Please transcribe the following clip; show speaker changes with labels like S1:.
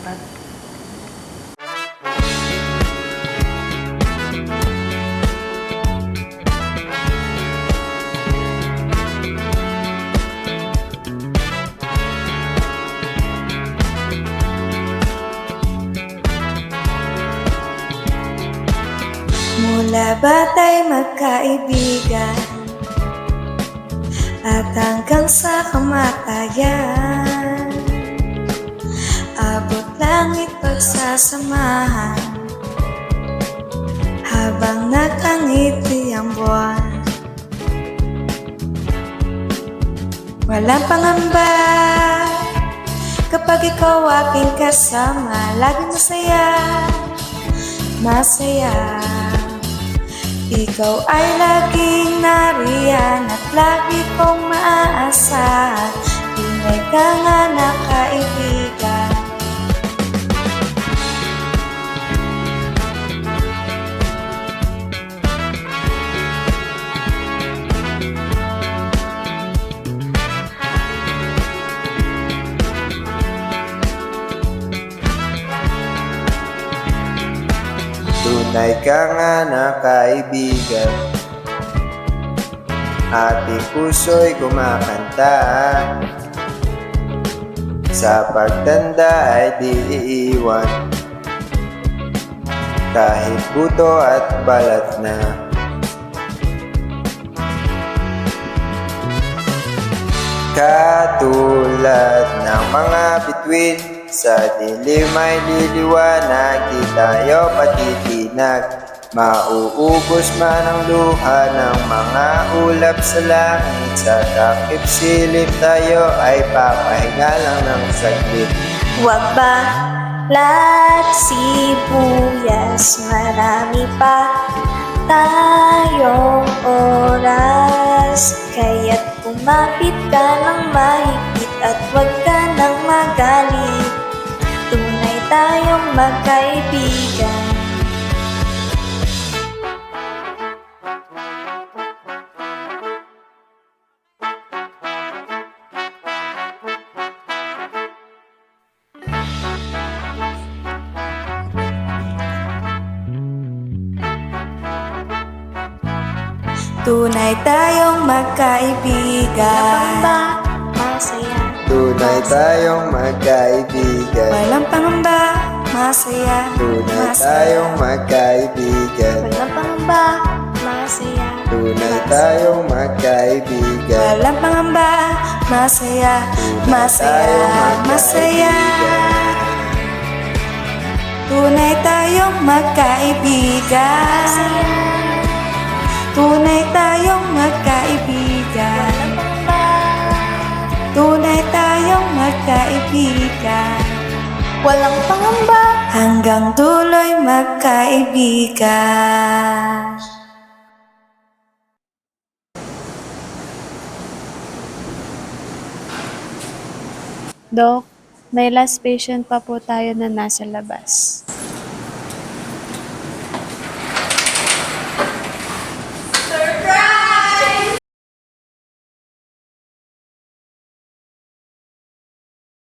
S1: dapat.
S2: Mula bata'y magkaibigan at hanggang sa kamatayan, abot langit pagsasamahan habang nakangiti ang buwan. Walang pangamba kapag ikaw aking kasama, laging masaya, masaya. Ikaw ay laging nariyan at lagi kong maaasahan. Tunay ka nga na kaibigan.
S3: Tunay ka nga na kaibigan, ating puso'y kumakanta. Sa pagtanda ay di iiwan, kahit buto at balat na. Katulad ng mga bituin, sa dilim ay liliwanag, di tayo patitinag. Mauubos man ang luha ng mga ulap sa langit, sa takip silip tayo ay papahinga lang ng saglit.
S2: Huwag ba lahat sibuyas, marami pa tayong oras. Kaya't kumapit ka ng mahigpit at huwag ka nang magalit. Tunay tayong magkaibigan. Tunay tayong magkaibigan. Masaya.
S3: Tunay tayong magkaibigan.
S2: Walang pangamba, masaya.
S3: Tunay tayong magkaibigan.
S2: Walang pangamba, masaya.
S3: Tunay tayong magkaibigan.
S2: Walang pangamba, masaya. Masaya, masaya. Tunay tayong magkaibigan. Tunay tayong magkaibigan. Tunay tayong magkaibigan. Walang pangamba, hanggang dulo'y magkaibigan.
S1: Dok, may last patient pa po tayo na nasa labas.